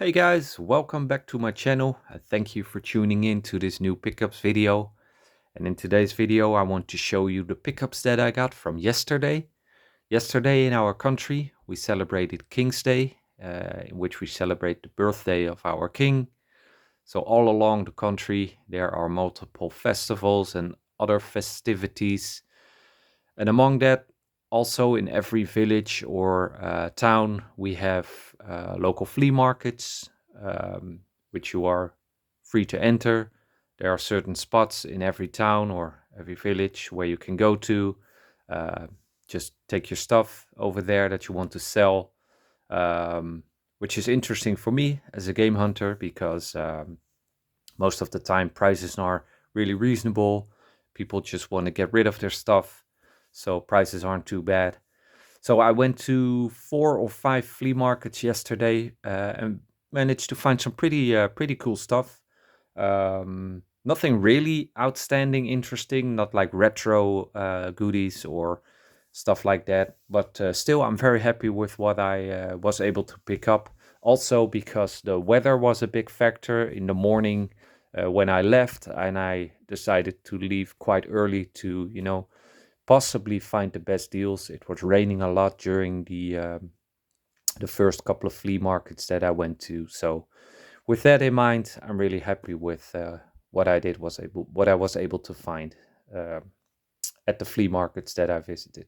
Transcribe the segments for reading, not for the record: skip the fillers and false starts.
Hey guys, welcome back to my channel. Thank you for tuning in to this new pickups video. And in today's video, I want to show you the pickups that I got from yesterday. Yesterday in our country, we celebrated King's Day, in which we celebrate the birthday of our king. So all along the country, there are multiple festivals and other festivities. And among that, also in every village or town, we have local flea markets, which you are free to enter. There are certain spots in every town or every village where you can go to. Uh, just take your stuff over there that you want to sell, which is interesting for me as a game hunter because most of the time prices are really reasonable. People just want to get rid of their stuff, so prices aren't too bad. So I went to 4 or 5 flea markets yesterday and managed to find some pretty cool stuff. Nothing really outstanding, interesting, not like retro goodies or stuff like that. But still, I'm very happy with what I was able to pick up. Also, because the weather was a big factor in the morning when I left, and I decided to leave quite early to, possibly find the best deals. It was raining a lot during the first couple of flea markets that I went to. So with that in mind, I'm really happy with what I was able to find uh, at the flea markets that I visited.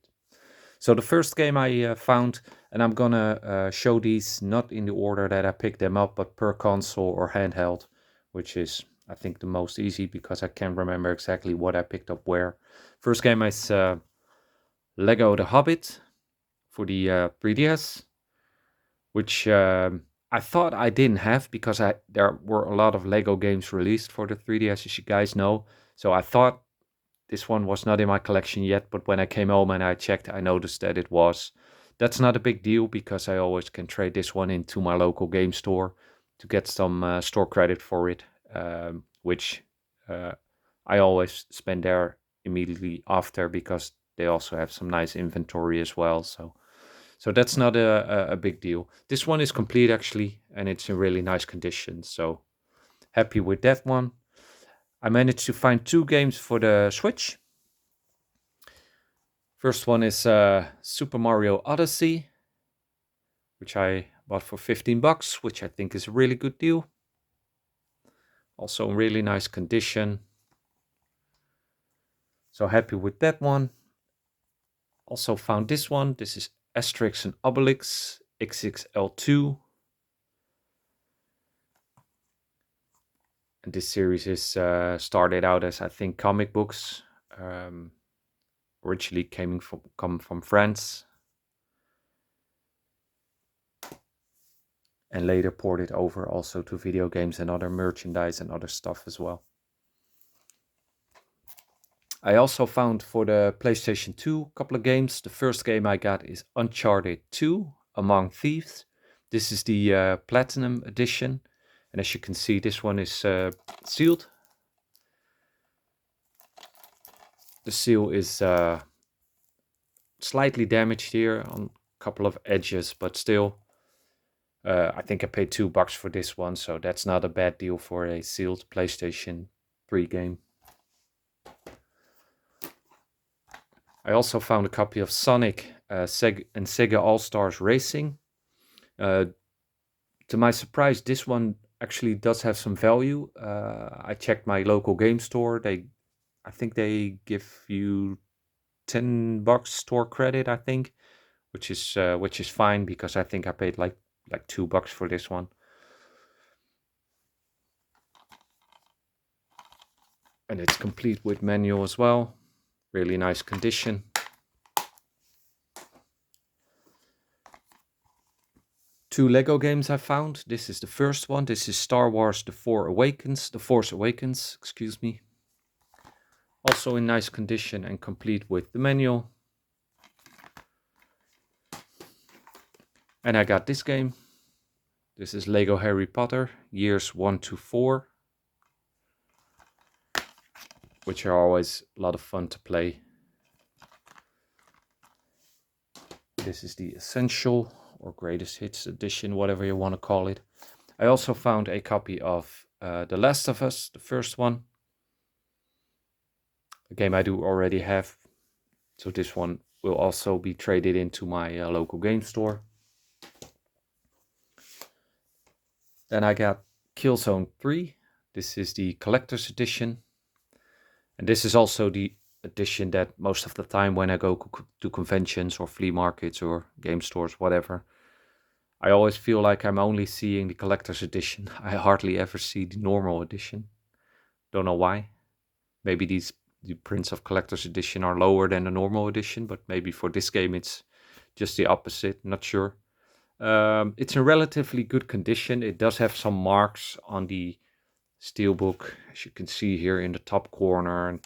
So the first game I found, and I'm gonna show these not in the order that I picked them up, but per console or handheld, which is I think the most easy because I can't remember exactly what I picked up where. First game is Lego The Hobbit for the 3DS, which I thought I didn't have because there were a lot of Lego games released for the 3DS, as you guys know. So I thought this one was not in my collection yet, but when I came home and I checked, I noticed that it was. That's not a big deal because I always can trade this one into my local game store to get some store credit for it, which uh, I always spend there immediately after because they also have some nice inventory as well. So that's not a big deal. This one is complete actually, and it's in really nice condition. So happy with that one. I managed to find 2 games for the Switch. First one is Super Mario Odyssey, which I bought for $15, which I think is a really good deal. Also in really nice condition. So happy with that one. Also found this one. This is Asterix and Obelix XXL2. And this series is started out as, I think, comic books. Originally come from France. And later ported over also to video games and other merchandise and other stuff as well. I also found for the PlayStation 2 a couple of games. The first game I got is Uncharted 2 Among Thieves. This is the Platinum Edition. And as you can see, this one is sealed. The seal is slightly damaged here on a couple of edges, but still, I think I paid $2 for this one, so that's not a bad deal for a sealed PlayStation 3 game. I also found a copy of Sonic and Sega All-Stars Racing. To my surprise, this one actually does have some value. I checked my local game store. I think they give you $10 store credit, I think, which is fine because I think I paid like $2 for this one. And it's complete with manual as well. Really nice condition. Two Lego games I found. This is the first one. This is Star Wars The Force Awakens, excuse me. Also in nice condition and complete with the manual. And I got this game. This is Lego Harry Potter, years 1 to 4. Which are always a lot of fun to play. This is the Essential or Greatest Hits edition, whatever you want to call it. I also found a copy of The Last of Us, the first one. A game I do already have. So this one will also be traded into my local game store. Then I got Killzone 3. This is the collector's edition. And this is also the edition that most of the time when I go to conventions or flea markets or game stores, whatever, I always feel like I'm only seeing the collector's edition. I hardly ever see the normal edition. Don't know why. Maybe the prints of collector's edition are lower than the normal edition, but maybe for this game it's just the opposite. Not sure. It's in relatively good condition. It does have some marks on the steelbook, as you can see here in the top corner, and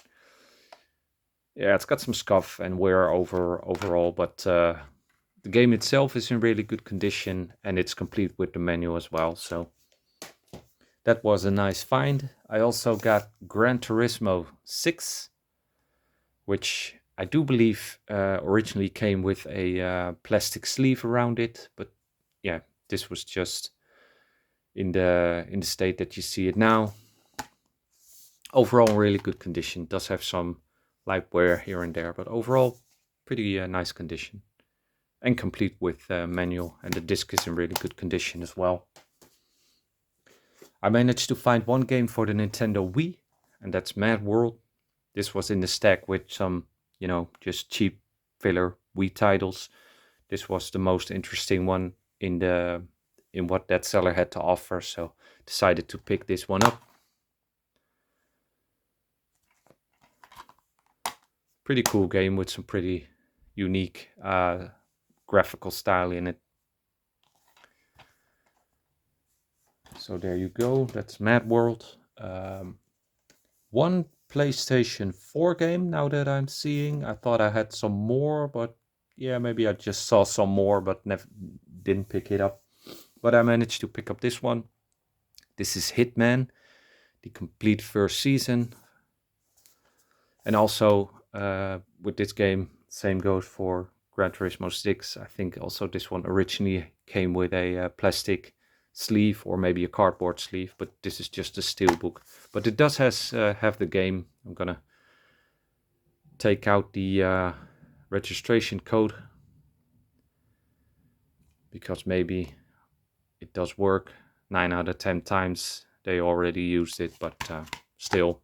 yeah, it's got some scuff and wear overall, but the game itself is in really good condition, and it's complete with the menu as well. So that was a nice find. I also got Gran Turismo 6, which I do believe originally came with a plastic sleeve around it, but yeah, this was just in the state that you see it now. Overall, really good condition. Does have some light wear here and there, but overall, pretty nice condition. And complete with manual, and the disc is in really good condition as well. I managed to find one game for the Nintendo Wii, and that's Mad World. This was in the stack with some, just cheap filler Wii titles. This was the most interesting one in what that seller had to offer, so decided to pick this one up. Pretty cool game with some pretty unique graphical style in it. So there you go, that's Mad World. One PlayStation 4 game now that I'm seeing. I thought I had some more, but yeah, maybe I just saw some more but didn't pick it up. But I managed to pick up this one. This is Hitman, the complete first season. And also with this game, same goes for Gran Turismo 6. I think also this one originally came with a plastic sleeve or maybe a cardboard sleeve, but this is just a steelbook. But it does have the game. I'm gonna take out the registration code because maybe it does work. 9 out of 10 times they already used it, but still.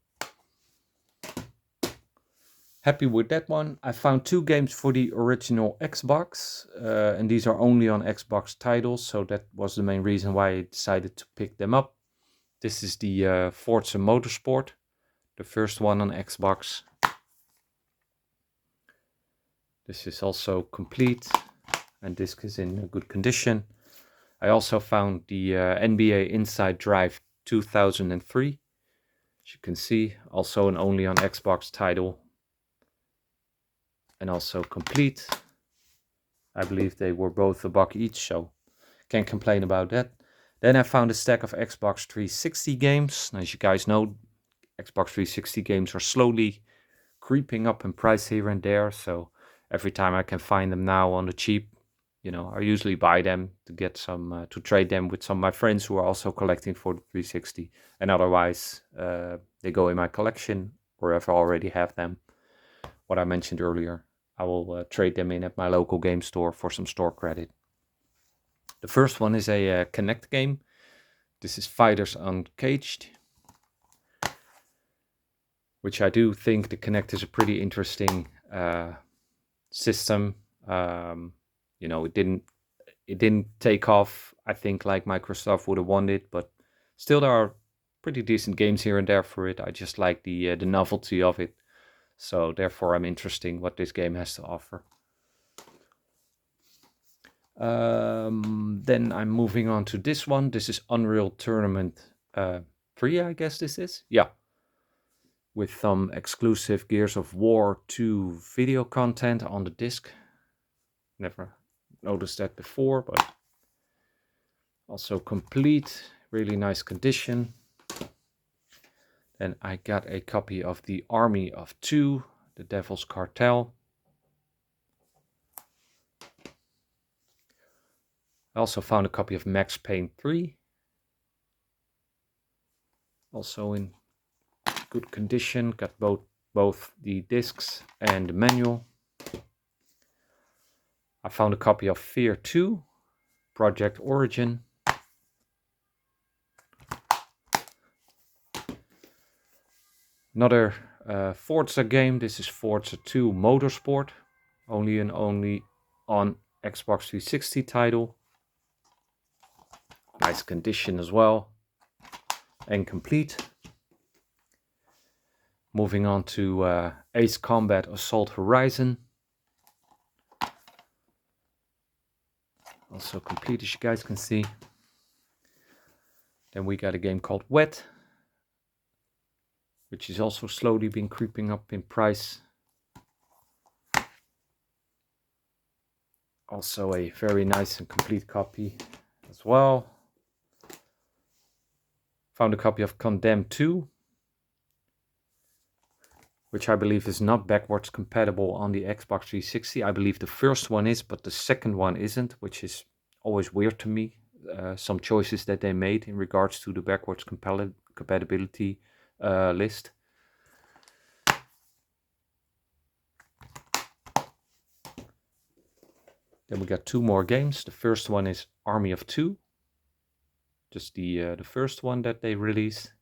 Happy with that one. I found 2 games for the original Xbox, and these are only on Xbox titles, so that was the main reason why I decided to pick them up. This is the Forza Motorsport, the first one on Xbox. This is also complete, and disc is in good condition. I also found the NBA Inside Drive 2003. As you can see, also an only on Xbox title. And also complete. I believe they were both $1 each, so can't complain about that. Then I found a stack of Xbox 360 games. Now, as you guys know, Xbox 360 games are slowly creeping up in price here and there, so every time I can find them now on the cheap, I usually buy them to get some, to trade them with some of my friends who are also collecting for the 360, and otherwise they go in my collection or if I already have them. What I mentioned earlier, I will trade them in at my local game store for some store credit. The first one is a Kinect game. This is Fighters Uncaged, which I do think the Kinect is a pretty interesting system. It didn't take off, I think, like Microsoft would have wanted, but still there are pretty decent games here and there for it. I just like the novelty of it. So therefore I'm interested what this game has to offer. Then I'm moving on to this one. This is Unreal Tournament 3, I guess this is. Yeah. With some exclusive Gears of War 2 video content on the disc. Never noticed that before, but also complete. Really nice condition. Then I got a copy of The Army of Two, The Devil's Cartel. I also found a copy of Max Payne 3. Also in good condition, got both the discs and the manual. I found a copy of Fear 2, Project Origin. Another Forza game. This is Forza 2 Motorsport, only on Xbox 360 title. Nice condition as well, and complete. Moving on to Ace Combat Assault Horizon. Also complete, as you guys can see. Then we got a game called Wet, which is also slowly been creeping up in price. Also a very nice and complete copy as well. Found a copy of Condemned 2, which I believe is not backwards compatible on the Xbox 360. I believe the first one is, but the second one isn't, which is always weird to me. Some choices that they made in regards to the backwards compatibility list. Then we got two more games. The first one is Army of Two, just the first one that they released.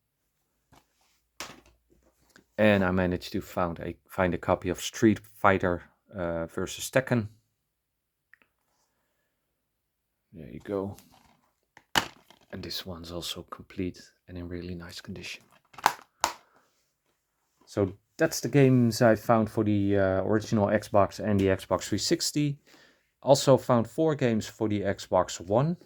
And I managed to find a copy of Street Fighter versus Tekken. There you go. And this one's also complete and in really nice condition. So that's the games I found for the original Xbox and the Xbox 360. Also found 4 games for the Xbox One.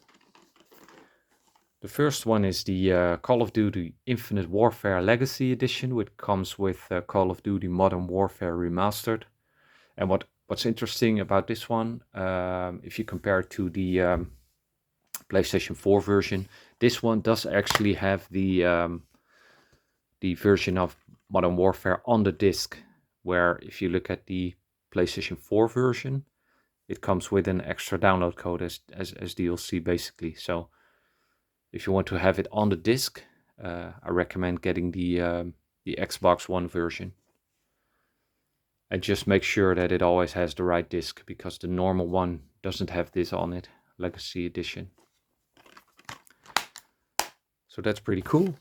The first one is the Call of Duty Infinite Warfare Legacy Edition, which comes with Call of Duty Modern Warfare Remastered. And what's interesting about this one, if you compare it to the PlayStation 4 version, this one does actually have the version of Modern Warfare on the disc, where if you look at the PlayStation 4 version, it comes with an extra download code as DLC basically. So if you want to have it on the disc, I recommend getting the Xbox One version. And just make sure that it always has the right disc, because the normal one doesn't have this on it, Legacy Edition. So that's pretty cool.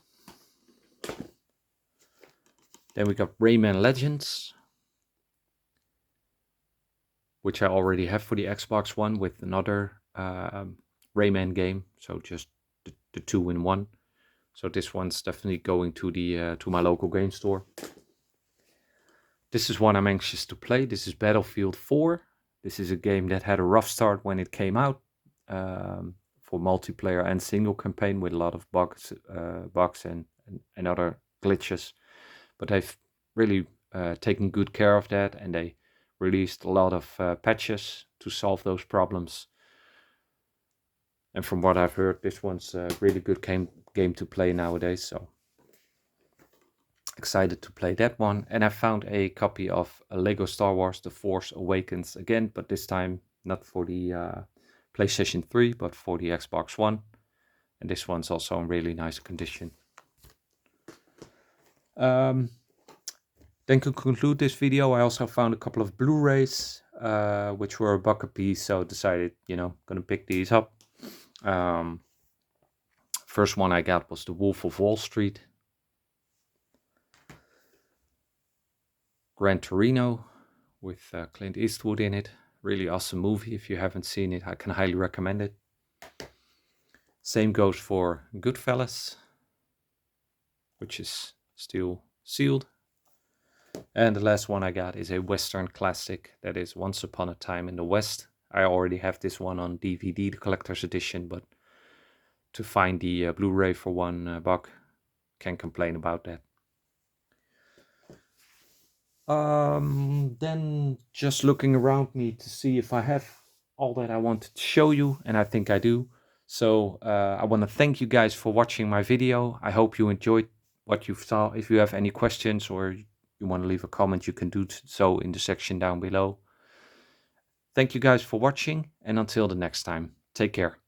Then we got Rayman Legends, which I already have for the Xbox One with another Rayman game. So just the 2-in-1. So this one's definitely going to the to my local game store. This is one I'm anxious to play. This is Battlefield 4. This is a game that had a rough start when it came out, for multiplayer and single campaign, with a lot of bugs and other glitches. But they've really taken good care of that, and they released a lot of patches to solve those problems. And from what I've heard, this one's a really good game to play nowadays. So excited to play that one. And I found a copy of Lego Star Wars The Force Awakens again, but this time not for the PlayStation 3, but for the Xbox One. And this one's also in really nice condition. Then to conclude this video, I also found a couple of Blu-rays, which were $1 a piece, so decided, gonna pick these up. First one I got was The Wolf of Wall Street. Gran Torino with Clint Eastwood in it. Really awesome movie. If you haven't seen it, I can highly recommend it. Same goes for Goodfellas, which is still sealed. And the last one I got is a Western classic, that is Once Upon a Time in the West. I already have this one on DVD, the collector's edition, but to find the Blu-ray for $1, can't complain about that. Then just looking around me to see if I have all that I wanted to show you, and I think I do. So I want to thank you guys for watching my video. I hope you enjoyed what you saw. If you have any questions or you want to leave a comment, you can do so in the section down below. Thank you guys for watching, and until the next time, take care.